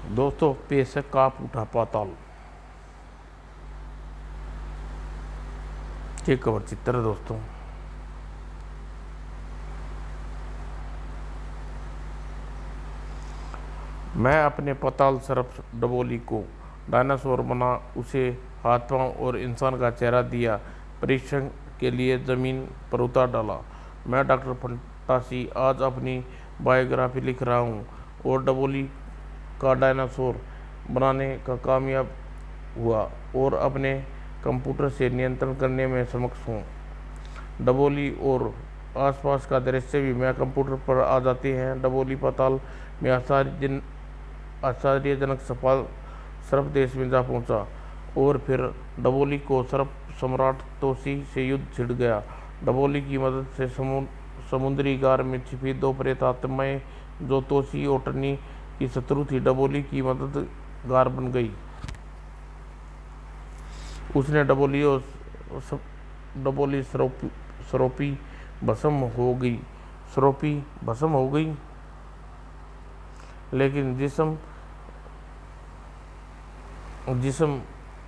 दोस्तों, पेश है कांप उठा पाताल। ये कवर चित्र है दोस्तों। मैं अपने पाताल सर्प डबोली को डायनासोर बना, उसे हाथ पांव और इंसान का चेहरा दिया, परीक्षण के लिए जमीन पर उतार डाला। मैं डॉक्टर फंटासी आज अपनी बायोग्राफी लिख रहा हूँ और डबोली का डायनासोर बनाने का कामयाब हुआ और अपने कंप्यूटर से नियंत्रण करने में सक्षम हूँ। डबोली और आसपास का दृश्य भी मैं कंप्यूटर पर आ जाते हैं। डबोली पाताल में आश्चर्यजनक सफल सर्प देश में जा पहुंचा और फिर डबोली को सर्प सम्राट तोसी से युद्ध छिड़ गया। डबोली की मदद से समुद्री गार में छिपी दो प्रेत आत्माएं, जो तोसी ओटनी की शत्रु थी, डबोली की मददगार बन गई। उसने डबोली सरोपी भस्म हो गई, लेकिन जिसम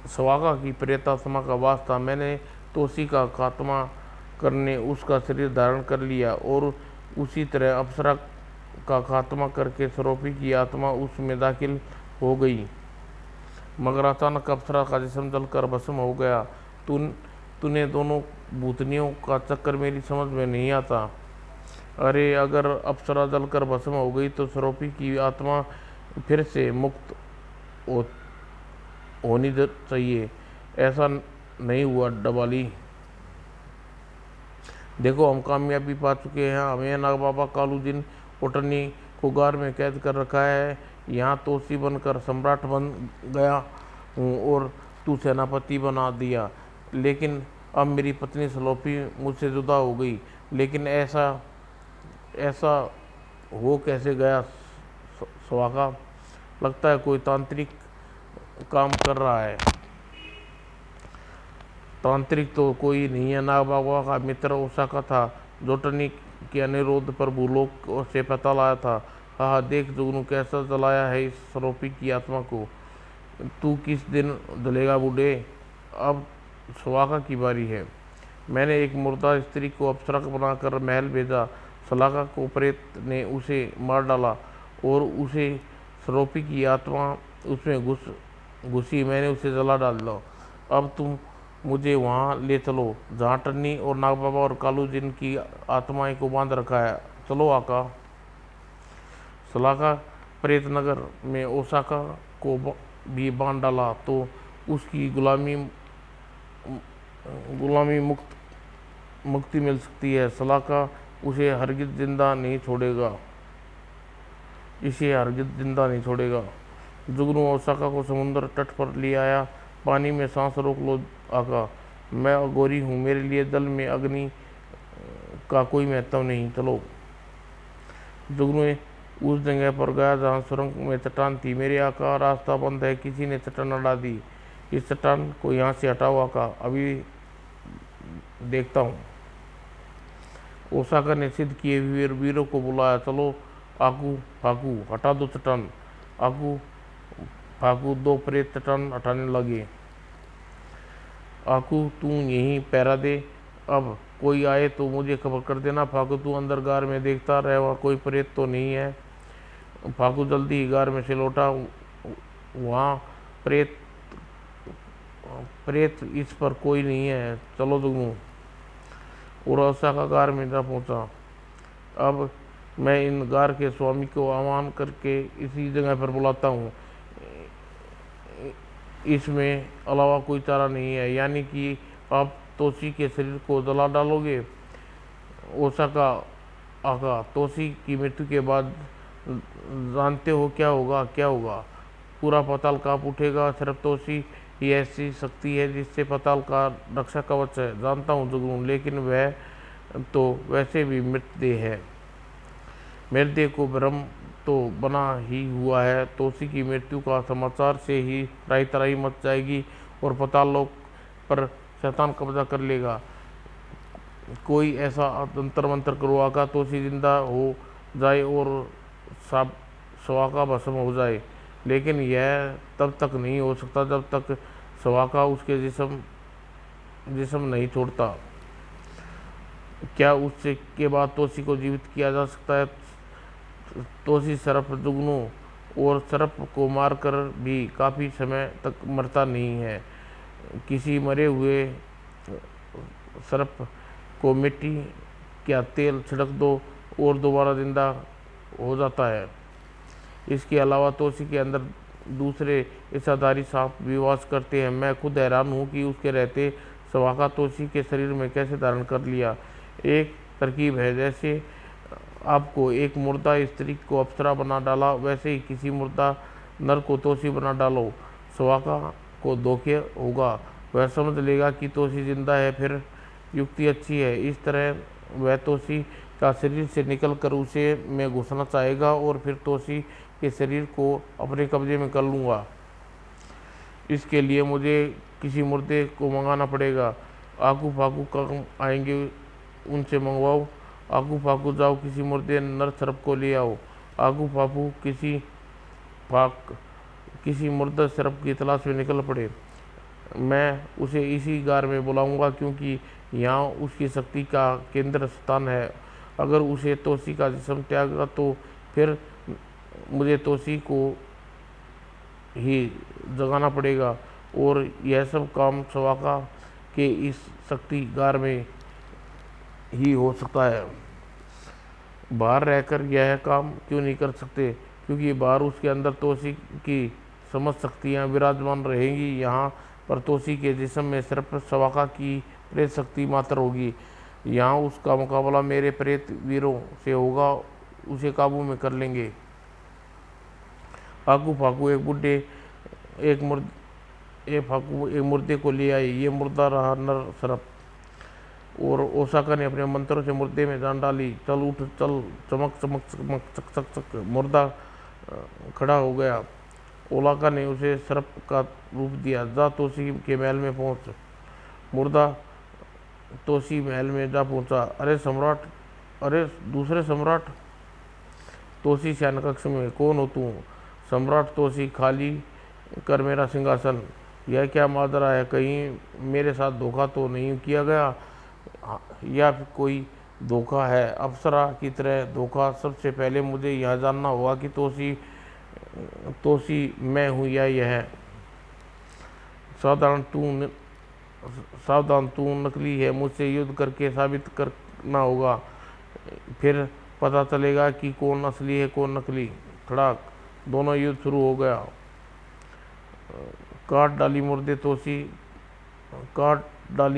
स्वागा की प्रेतात्मा का वास था। मैंने तोसी का खात्मा करने उसका शरीर धारण कर लिया और उसी तरह अप्सरा का खात्मा करके सरोपी की आत्मा उसमें दाखिल हो गई। मगर अचानक अप्सरा का जिस्म जलकर भस्म हो गया। तूने दोनों भूतनियों का चक्कर मेरी समझ में नहीं आता। अरे, अगर अप्सरा जलकर भस्म हो गई तो सरोपी की आत्मा फिर से मुक्त होनी चाहिए। ऐसा नहीं हुआ डबाली। देखो, हम कामयाबी पा चुके हैं। हमें नाग बाबा कालूदीन ओटनी को गार में कैद कर रखा है। यहाँ तोसी बनकर सम्राट बन गया हूँ और तू सेनापति बना दिया। लेकिन अब मेरी पत्नी सलोपी मुझसे जुदा हो गई। लेकिन ऐसा हो कैसे गया स्वागा? लगता है कोई तांत्रिक काम कर रहा है। तांत्रिक तो कोई नहीं है, नाग बाबा का मित्र ओसाका था, जोटनी के अनुरोध पर भूलोक से पता लाया था। हाँ, देख जुगनू, कैसा जलाया है इस सरोपी की आत्मा को। तू किस दिन जलेगा बूढ़े? अब स्वागा की बारी है। मैंने एक मुर्दा स्त्री को अप्सरा बनाकर महल भेजा। सलाका को प्रेत ने उसे मार डाला और उसे सरोपी की आत्मा उसमें घुसी। मैंने उसे जला डाला। अब तुम मुझे वहाँ ले चलो जहाँ टन्नी और नाग बाबा और कालू जिन की आत्माएं को बांध रखा है। चलो आका। सलाका प्रेत नगर में ओसाका को भी बांध डाला तो उसकी गुलामी मुक्ति मिल सकती है। सलाका इसे हरगिज जिंदा नहीं छोड़ेगा। जुगनू ओसाका को समुद्र तट पर ले आया। पानी में सांस रोक लो आका, मैं अघोरी हूँ, मेरे लिए जल में अग्नि का कोई महत्व नहीं। चलो। जुगनू उस जगह पर गया जहाँ सुरंग में चट्टान थी। मेरे आका, रास्ता बंद है, किसी ने चट्टान हटा दी। इस चट्टान को यहाँ से हटाओ आका, अभी देखता हूँ। ओसाका ने सिद्ध किए हुए वीरों को बुलाया। चलो आकू फाकू, हटा दो चट्टान। आकू फाकू दो प्रेत चट्टान हटाने लगे। आकू, तू यहीं पहरा दे, अब कोई आए तो मुझे खबर कर देना। फाकू, तू अंदर गार में देखता रहे, वहाँ कोई प्रेत तो नहीं है। फाकू जल्दी ही गार में से लौटा। वहाँ प्रेत इस पर कोई नहीं है। चलो जुगनू। और ओसाका गार में जा पहुँचा। अब मैं इन गार के स्वामी को आह्वान करके इसी जगह पर बुलाता हूँ। इसमें अलावा कोई चारा नहीं है। यानी कि आप तोसी के शरीर को जला डालोगे? ओसाका आका, तोसी की मृत्यु के बाद जानते हो क्या होगा? पूरा पाताल कांप उठेगा। सिर्फ तोसी ही ऐसी शक्ति है जिससे पाताल का रक्षा कवच है। जानता हूँ जुगनू, लेकिन वह तो वैसे भी मृतदेह है। मृतदेह को भ्रम तो बना ही हुआ है। तोसी की मृत्यु का समाचार से ही राई तराई मच जाएगी और पाताल लोक पर शैतान कब्जा कर लेगा। कोई ऐसा तंत्र मंत्र करो आका, तोसी जिंदा हो जाए और स्वागा भस्म हो जाए। लेकिन यह तब तक नहीं हो सकता जब तक स्वाका उसके जिस्म नहीं छोड़ता। क्या उससे के बाद तोसी को जीवित किया जा सकता है? तोसी सरफ जुगनू और सरफ को मारकर भी काफ़ी समय तक मरता नहीं है। किसी मरे हुए सरफ को मिट्टी क्या तेल छिड़क दो और दोबारा जिंदा हो जाता है। इसके अलावा तोसी के अंदर दूसरे इच्छाधारी सांप भी वास करते हैं। मैं खुद हैरान हूँ कि उसके रहते स्वाका तोसी के शरीर में कैसे धारण कर लिया। एक तरकीब है, जैसे आपको एक मुर्दा स्त्री को अप्सरा बना डाला, वैसे ही किसी मुर्दा नर को तोसी बना डालो। स्वाका को धोखे होगा, वह समझ लेगा कि तोसी जिंदा है, फिर युक्ति अच्छी है। इस तरह वह तोसी का शरीर से निकल कर उसे मैं घुसना चाहेगा और फिर तोसी के शरीर को अपने कब्जे में कर लूँगा। इसके लिए मुझे किसी मुर्दे को मंगाना पड़ेगा। आकू फाकू काम आएंगे, उनसे मंगवाओ। आकू फाकू जाओ किसी मुर्दे नर सरप को ले आओ। आकू फाकू किसी मुर्दा सरप की तलाश में निकल पड़े। मैं उसे इसी गार में बुलाऊंगा क्योंकि यहाँ उसकी शक्ति का केंद्र स्थान है। अगर उसे तोसी का जिस्म त्यागा तो फिर मुझे तोसी को ही जगाना पड़ेगा और यह सब काम स्वाका के इस शक्ति गार में ही हो सकता है। बाहर रहकर यह काम क्यों नहीं कर सकते? क्योंकि बाहर उसके अंदर तोसी की समझ शक्तियाँ विराजमान रहेंगी। यहाँ पर तोसी के जिस्म में सिर्फ स्वाका की प्रेत शक्ति मात्र होगी। यहाँ उसका मुकाबला मेरे प्रेत वीरों से होगा, उसे काबू में कर लेंगे। आकू फाकू एक मुर्दे को ले आए। ये मुर्दा रहा नर सरप और ओसाका ने अपने मंत्रों से मुर्दे में जान डाली। चल उठ चल, चमक चमक चमक चक चक चक। मुर्दा खड़ा हो गया। ओलाका ने उसे सरप का रूप दिया। जा तोसी के महल में पहुंच। मुर्दा तोसी महल में जा पहुंचा। अरे सम्राट, अरे दूसरे सम्राट। तोसी शयन कक्ष में। कौन हो तू? सम्राट तोसी, खाली कर मेरा सिंहासन। यह क्या माजरा है? कहीं मेरे साथ धोखा तो नहीं किया गया या फिर कोई धोखा है? अप्सरा की तरह धोखा? सबसे पहले मुझे यह जानना होगा कि तोसी मैं हूँ या यह। सावधान तू नकली है। मुझसे युद्ध करके साबित करना होगा, फिर पता चलेगा कि कौन असली है कौन नकली। धड़ाक, दोनों युद्ध शुरू हो गया। काट डाली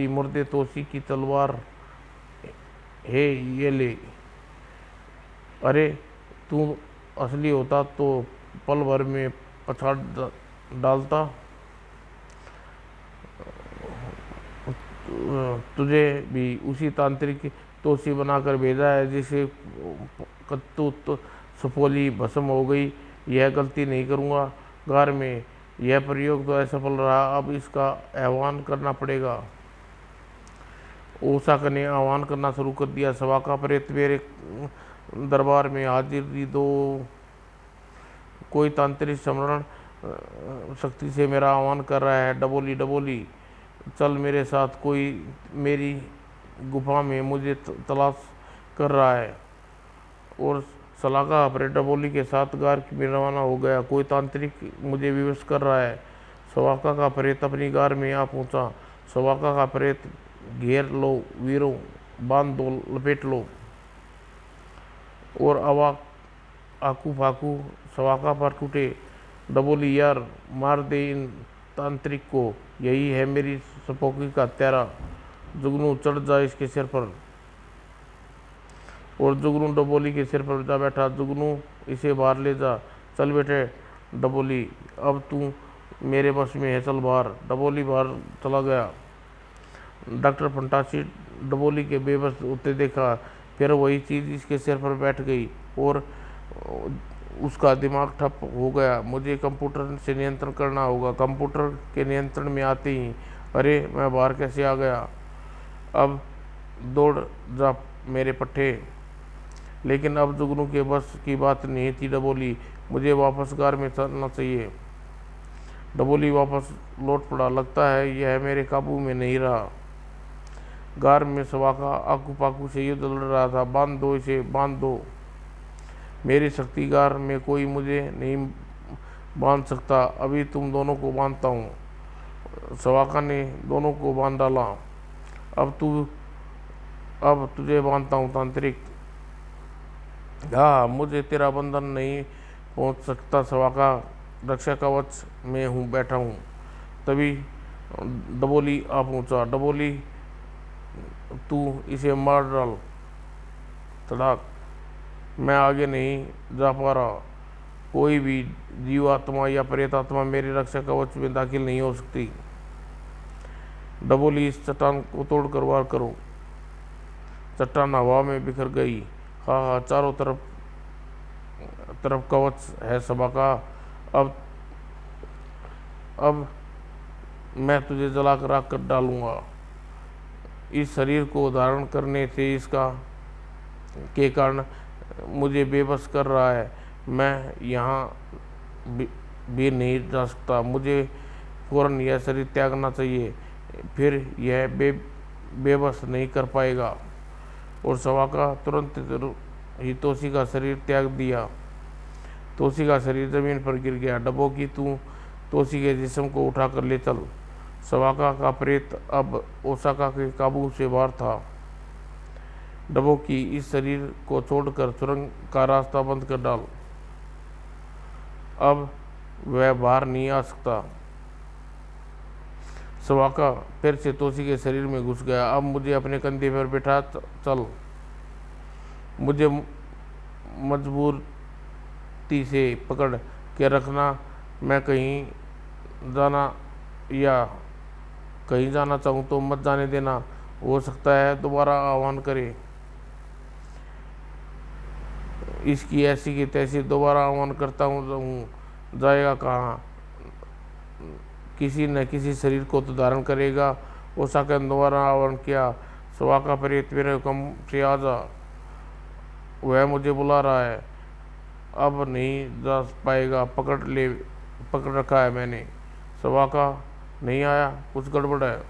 मुर्दे तोसी की तलवार। हे ये ले। अरे तू असली होता तो पल भर में पछाड़ डालता। तुझे भी उसी तांत्रिक तोसी बनाकर भेजा है जिसे कत्तू तो सुपोली भस्म हो गई। यह गलती नहीं करूँगा। गार में यह प्रयोग तो असफल रहा, अब इसका आह्वान करना पड़ेगा। ओसाका ने आह्वान करना शुरू कर दिया। स्वाका प्रेत मेरे दरबार में हाजिरी दो। कोई तांत्रिक स्मरण शक्ति से मेरा आह्वान कर रहा है। डबोली डबोली चल मेरे साथ। कोई मेरी गुफा में मुझे तलाश कर रहा है। और सलाका अपने डबोली के साथ गार में रवाना हो गया। कोई तांत्रिक मुझे विवश कर रहा है। स्वाका का प्रेत अपनी गार में आ पहुंचा। स्वाका का प्रेत घेर लो वीरों, बांध दो, लपेट लो। और आकू फाकू स्वाका पर टूटे। डबोली यार, मार दे इन तांत्रिक को, यही है मेरी सपोकी का हत्यारा। जुगनू चढ़ जा इसके सिर पर। और जुगनू डबोली के सिर पर जा बैठा। जुगनू इसे बाहर ले जा। चल बेटे डबोली, अब तू मेरे बस में है, चल बाहर। डबोली बाहर चला गया। डॉक्टर फंटासी डबोली के बेबस होते देखा। फिर वही चीज़ इसके सिर पर बैठ गई और उसका दिमाग ठप हो गया। मुझे कंप्यूटर से नियंत्रण करना होगा। कंप्यूटर के नियंत्रण में आते ही, अरे मैं बाहर कैसे आ गया? अब दौड़ जा मेरे पट्टे। लेकिन अब जुगनू के बस की बात नहीं थी। डबोली मुझे वापस गार में चलना चाहिए। डबोली वापस लौट पड़ा। लगता है यह मेरे काबू में नहीं रहा। गार में सवाका आकू पाकू से युद्ध लड़ रहा था। बांध दो इसे, बांध दो। मेरी शक्ति गार में कोई मुझे नहीं बांध सकता। अभी तुम दोनों को बांधता हूँ। सवाका ने दोनों को बांध डाला। अब तुझे बांधता हूँ तांत्रिक। हाँ, मुझे तेरा बंधन नहीं पहुँच सकता सवाका। रक्षा कवच में हूँ, बैठा हूँ। तभी डबोली आ पहुँचा। डबोली, तू इसे मार डाल। तड़ाक। मैं आगे नहीं जा पा रहा। कोई भी जीवात्मा या प्रेतात्मा मेरे रक्षा कवच में दाखिल नहीं हो सकती। डबोली, इस चट्टान को तोड़कर वार करो। चट्टान हवा में बिखर गई। हाँ हाँ, चारों तरफ कवच है सभा का। अब मैं तुझे जलाकर राख कर डालूंगा। इस शरीर को धारण करने से इसका के कारण मुझे बेबस कर रहा है। मैं यहाँ भी नहीं जा सकता। मुझे फौरन यह शरीर त्यागना चाहिए, फिर यह बेबस नहीं कर पाएगा। और सवाका तुरंत ही तोसी का शरीर त्याग दिया। तोसी का शरीर जमीन पर गिर गया। डबो की, तू तोसी के जिस्म को उठाकर ले चल। सवाका का प्रेत अब ओसाका के काबू से बाहर था। डबो की, इस शरीर को छोड़कर सुरंग का रास्ता बंद कर डाल। अब वह बाहर नहीं आ सकता। सवाका फिर से तोसी के शरीर में घुस गया। अब मुझे अपने कंधे पर बैठा चल। मुझे मजबूती से पकड़ के रखना। मैं कहीं जाना चाहूँ तो मत जाने देना। हो सकता है दोबारा आह्वान करे। इसकी ऐसी की तैसी दोबारा आह्वान करता हूँ, जाएगा कहाँ? किसी न किसी शरीर को तो धारण करेगा। ओसाका ने दोबारा आह्वान किया। सवाका प्रेत, मेरे हुक्म से आ जा। वह मुझे बुला रहा है। अब नहीं जा पाएगा। पकड़ रखा है मैंने। सवाका नहीं आया, कुछ गड़बड़ है।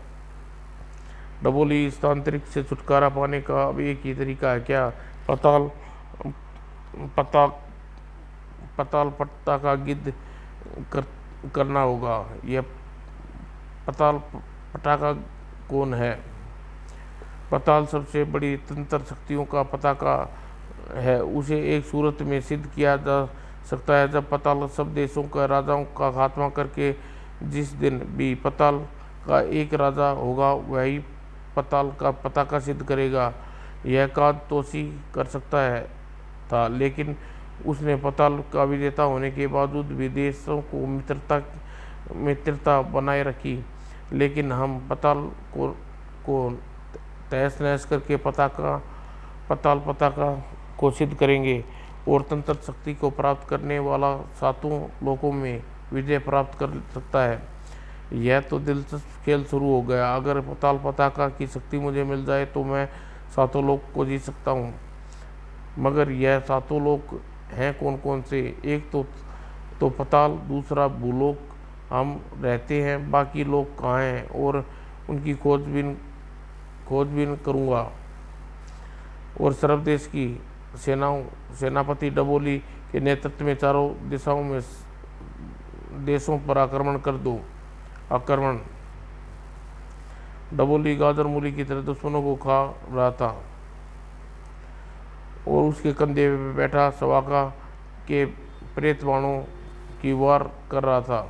डबोली, इस तांत्रिक से छुटकारा पाने का अब एक ही तरीका है क्या? पताल पट्टा का गिद्ध करना होगा। यह पताल पटाखा कौन है? पताल सबसे बड़ी तंत्र शक्तियों का पताका है। उसे एक सूरत में सिद्ध किया जा सकता है जब पताल सब देशों का राजाओं का खात्मा करके जिस दिन भी पताल का एक राजा होगा वही पताल का पताका सिद्ध करेगा। यह कार्य तोसी कर सकता है था, लेकिन उसने पताल का विजेता होने के बावजूद विदेशों को मित्रता बनाए रखी। लेकिन हम पताल को तहस नहस करके पताल पताका को सिद्ध करेंगे और तंत्र शक्ति को प्राप्त करने वाला सातों लोकों में विजय प्राप्त कर सकता है। यह तो दिलचस्प खेल शुरू हो गया। अगर पताल पताका की शक्ति मुझे मिल जाए तो मैं सातों लोक को जीत सकता हूँ। मगर यह सातों लोक हैं कौन कौन से? एक तो पताल, दूसरा भूलोक हम रहते हैं, बाकी लोग कहाँ हैं और उनकी खोजबीन करूँगा। और सर्वदेश की सेनापति डबोली के नेतृत्व में चारों देशों पर आक्रमण कर दो। आक्रमण। डबोली गाजर मूली की तरह दुश्मनों को खा रहा था और उसके कंधे पे बैठा सवाका के प्रेत बाणों की वार कर रहा था।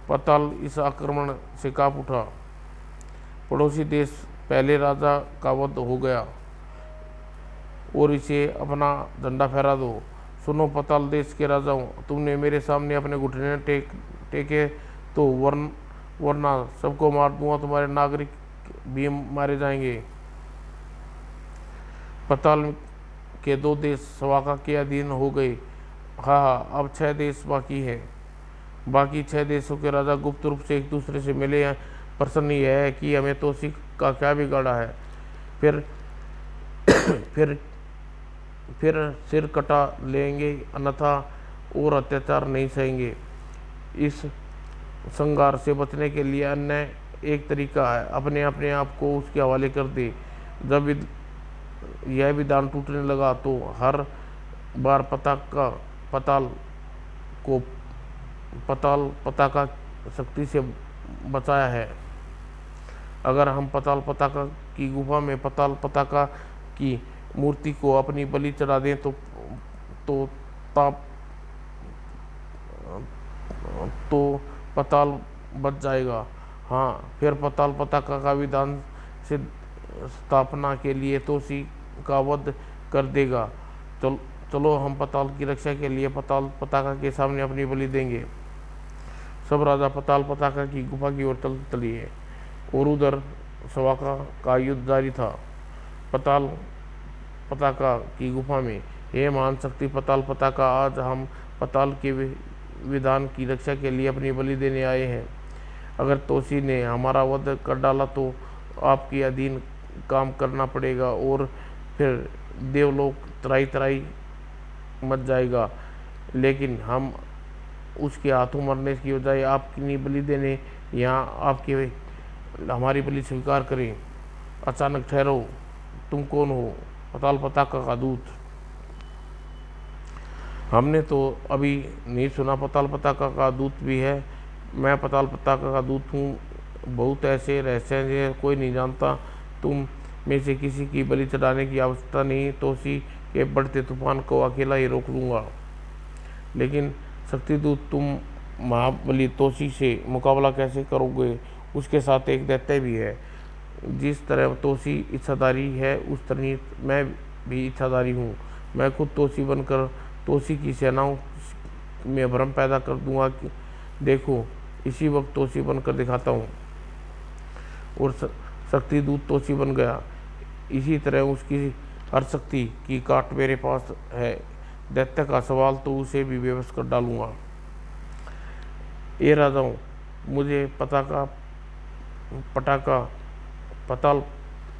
पताल इस आक्रमण से कांप उठा। पड़ोसी देश पहले राजा का वध हो गया और इसे अपना झंडा फहरा दो। सुनो पताल देश के राजाओं, तुमने मेरे सामने अपने घुटने टेके तो वरना सबको मार दूंगा, तुम्हारे नागरिक भी मारे जाएंगे। पताल के 2 देश सवाका के अधीन हो गए। हाँ, अब 6 देश बाकी हैं। बाकी 6 देशों के राजा गुप्त रूप से एक दूसरे से मिले हैं। प्रश्न यह है कि हमें तोसी का क्या बिगाड़ा है? फिर सिर कटा लेंगे, अन्यथा और अत्याचार नहीं सहेंगे। इस संघार से बचने के लिए अन्य एक तरीका है, अपने अपने आप को उसके हवाले कर दे। जब यह विधान टूटने लगा तो हर बार पताल को पताका शक्ति से बचाया है। अगर हम पताल पताका की गुफा में पताल पताका की मूर्ति को अपनी बलि चढ़ा दें तो ताप तो पताल बच जाएगा। हाँ, फिर पताल पताका का विधान से स्थापना के लिए तोसी का वध कर देगा। चलो हम पताल की रक्षा के लिए पताल पताका के सामने अपनी बलि देंगे। सब राजा पताल पताका की गुफा की ओर चलते चलिए और उधर सवाका का युद्ध जारी था। पताल पताका की गुफा में, हे महान शक्ति पताल पताका, आज हम पताल के विधान की रक्षा के लिए अपनी बलि देने आए हैं। अगर तोसी ने हमारा वध कर डाला तो आपके अधीन काम करना पड़ेगा और फिर देवलोक तराई तराई मच जाएगा। लेकिन हम उसके हाथों मरने की बजाय आपकी बलि देने यहाँ हमारी बलि स्वीकार करें। अचानक ठहरो, तुम कौन हो? पताल पताका का दूत। हमने तो अभी नहीं सुना पताल पताका का दूत भी है। मैं पताल पताका का दूत हूँ। बहुत ऐसे रहस्य हैं जिन्हें कोई नहीं जानता। तुम में से किसी की बलि चढ़ाने की आवश्यकता नहीं। तोसी के बढ़ते तूफान को अकेला ही रोक लूँगा। लेकिन शक्तिदूत, तुम महाबली तोसी से मुकाबला कैसे करोगे? उसके साथ एक दैत्य भी है। जिस तरह तोसी इच्छाधारी है उस तरह मैं भी इच्छाधारी हूँ। मैं खुद तोसी बनकर तोसी की सेनाओं में भ्रम पैदा कर दूंगा कि देखो, इसी वक्त तोसी बनकर दिखाता हूँ। और शक्तिदूत तोसी बन गया। इसी तरह उसकी हर शक्ति की काट मेरे पास है। दैत्य का सवाल तो उसे भी बेबस कर डालूंगा। ये राजाओं, मुझे पताल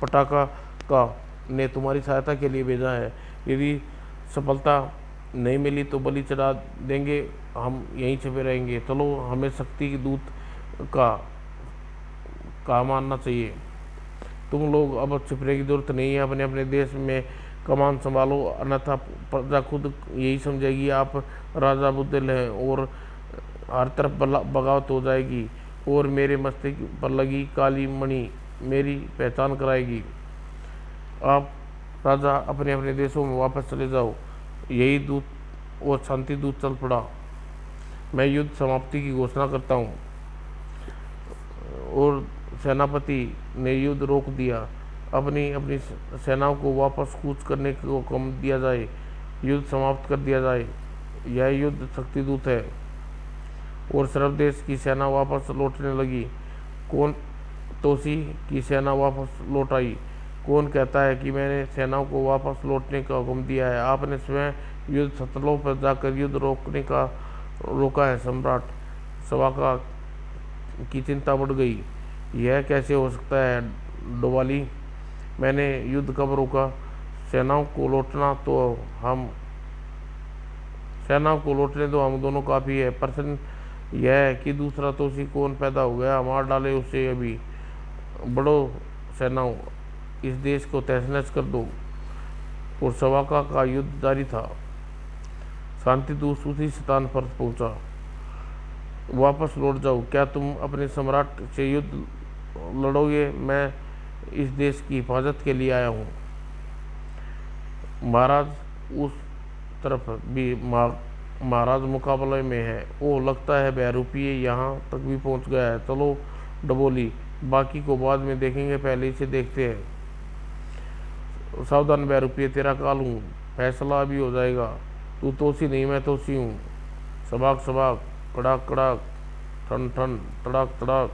पटाका का ने तुम्हारी सहायता के लिए भेजा है। यदि सफलता नहीं मिली तो बलि चढ़ा देंगे, हम यहीं छुपे रहेंगे। चलो, हमें शक्ति दूत का मानना चाहिए। तुम लोग अब छिपने की जरूरत नहीं है। अपने अपने देश में कमान संभालो, अन्यथा प्रजा खुद यही समझेगी आप राजा बुद्धिल हैं और हर तरफ बगावत हो जाएगी और मेरे मस्तक पर लगी काली मणि मेरी पहचान कराएगी। आप राजा अपने अपने देशों में वापस चले जाओ। यही दूत और शांति दूत चल पड़ा। मैं युद्ध समाप्ति की घोषणा करता हूँ। और सेनापति ने युद्ध रोक दिया। अपनी अपनी सेनाओं को वापस कूच करने को हुक्म दिया जाए। युद्ध समाप्त कर दिया जाए। यह युद्ध शक्तिदूत है। और सर्वदेश की सेना वापस लौटने लगी। कौन तोसी की सेना वापस लौट आई? कौन कहता है कि मैंने सेनाओं को वापस लौटने का हुक्म दिया है? आपने स्वयं युद्ध स्थलों पर जाकर युद्ध रोका है। सम्राट सवाका की चिंता बढ़ गई। यह कैसे हो सकता है डोवाली? मैंने युद्ध कब रोका? सेनाओं को लौटने दो, हम दोनों काफ़ी है। प्रश्न यह है कि दूसरा तोसी कौन पैदा हो गया? मार डाले उसे अभी। बढ़ो सेनाओं, इस देश को तहस नहस कर दो। और सवाका का युद्ध जारी था। शांतिदूत उसी स्थान पर पहुंचा। वापस लौट जाओ। क्या तुम अपने सम्राट से युद्ध लड़ोगे? मैं इस देश की हिफाजत के लिए आया हूँ। महाराज उस तरफ भी महाराज मुकाबले में है। ओ, लगता है बहरूपी यहाँ तक भी पहुँच गया है। चलो डबोली, बाकी को बाद में देखेंगे, पहले इसे देखते हैं। सावधान बहरूपी, तेरा काल हूँ, फैसला अभी हो जाएगा। तू तोसी नहीं, मैं तोसी हूँ। सबाक सबाक, कड़ाक कड़ाक, ठन ठन, तड़ाक तड़ाक।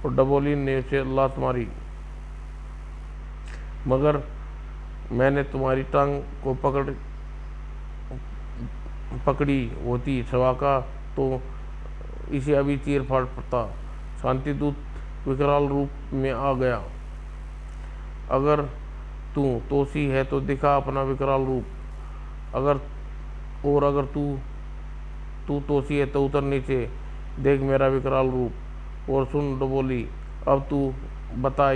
और डबोली ने उसे लात मारी। मगर मैंने तुम्हारी टांग को पकड़ी होती सवाका तो इसे अभी चीर फाड़ पड़ता। शांतिदूत विकराल रूप में आ गया। अगर तू तोसी है तो दिखा अपना विकराल रूप। अगर तू तू तोसी है तो उतर नीचे, देख मेरा विकराल रूप। और सुन डबोली, अब तू बता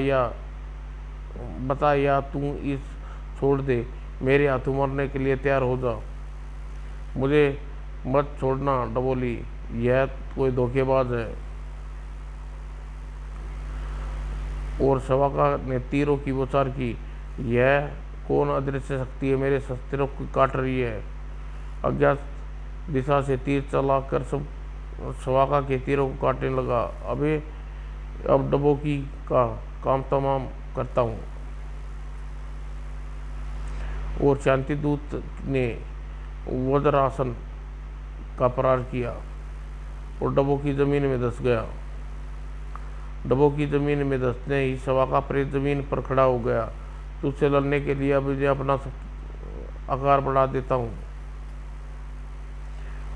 या तू इस छोड़ दे, मेरे हाथों मरने के लिए तैयार हो जा। मुझे मत छोड़ना डबोली, यह कोई धोखेबाज है। और शवाका ने तीरों की बौछार की। यह कौन अदृश्य शक्ति है मेरे शस्त्रों को काट रही है? अज्ञात दिशा से तीर चला कर सब शवाका के तीरों को काटने लगा। अब डबोकी का काम तमाम करता हूँ। और शांति दूत ने वज्रासन का प्रहार किया और डबोकी जमीन में धंस गया। डबोकी जमीन में धंसने ही शवाका प्रेत जमीन पर खड़ा हो गया। तुझसे लड़ने के लिए अब मुझे अपना आकार बढ़ा देता हूँ।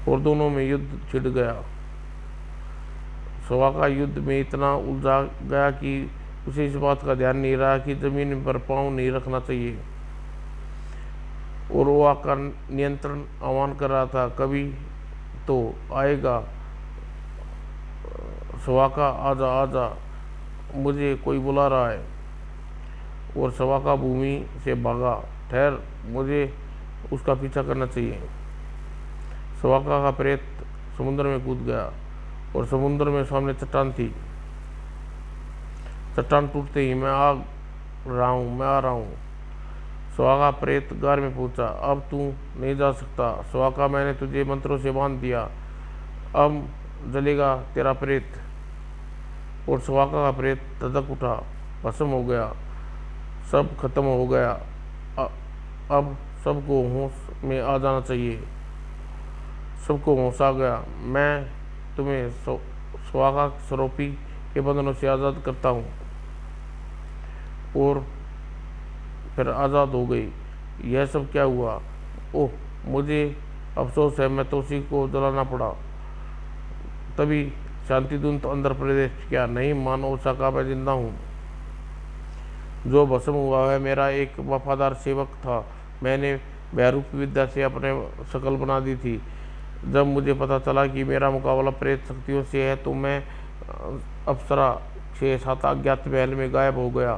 और दोनों में युद्ध छिड़ गया। शवाका युद्ध में इतना उलझा गया कि उसे इस बात का ध्यान नहीं रहा कि जमीन पर पांव नहीं रखना चाहिए। और वो आकर नियंत्रण आह्वान कर रहा था, कभी तो आएगा शवाका, आजा आजा, मुझे कोई बुला रहा है। और शवाका भूमि से भागा। ठहर, मुझे उसका पीछा करना चाहिए। शवाका का प्रेत समुद्र में कूद गया और समुद्र में सामने चट्टान थी। चट्टान टूटते ही मैं आ रहा हूँ। शवाका प्रेत गार में पूछा, अब तू नहीं जा सकता शवाका, मैंने तुझे मंत्रों से बांध दिया, अब जलेगा तेरा प्रेत। और शवाका का प्रेत धधक उठा, भस्म हो गया, सब खत्म हो गया। अब सबको होश में आ जाना चाहिए। सबको होश आ गया। मैं तुम्हें शवाका स्वरूपी के बंधनों से आज़ाद करता हूँ। और फिर आज़ाद हो गई। यह सब क्या हुआ? ओह, मुझे अफसोस है, मैं तोसी को जलाना पड़ा। तभी शांतिदूत अंदर प्रवेश किया। नहीं मानो ओसाका, मैं जिंदा हूँ। जो भस्म हुआ है मेरा एक वफादार सेवक था। मैंने बहरूप विद्या से अपने शकल बना दी थी। जब मुझे पता चला कि मेरा मुकाबला प्रेत शक्तियों से है तो मैं अप्सरा 6-7 अज्ञात महल में गायब हो गया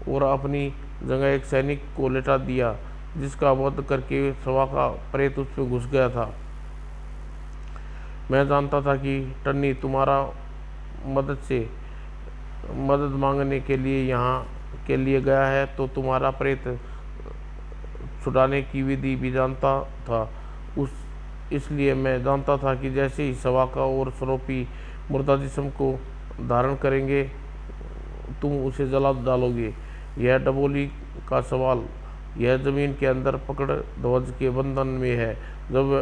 और अपनी जगह एक सैनिक को लेटा दिया, जिसका वध करके शवाका प्रेत उस पर घुस गया था। मैं जानता था कि टन्नी तुम्हारा मदद मांगने के लिए यहाँ के लिए गया है, तो तुम्हारा प्रेत छुड़ाने की विधि भी जानता था। इसलिए मैं जानता था कि जैसे ही शवाका और स्वरूपी मुर्दा जिस्म को धारण करेंगे तुम उसे जला डालोगे। यह डबोली का सवाल, यह जमीन के अंदर पकड़ ध्वज के बंधन में है। जब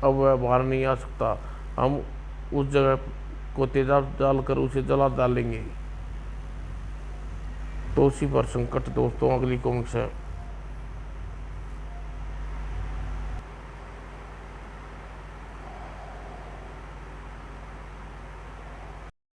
अब वह बाहर नहीं आ सकता, हम उस जगह को तेजाब डालकर उसे जला डालेंगे। तो उसी पर संकट दोस्तों, अगली कॉमिक्स है।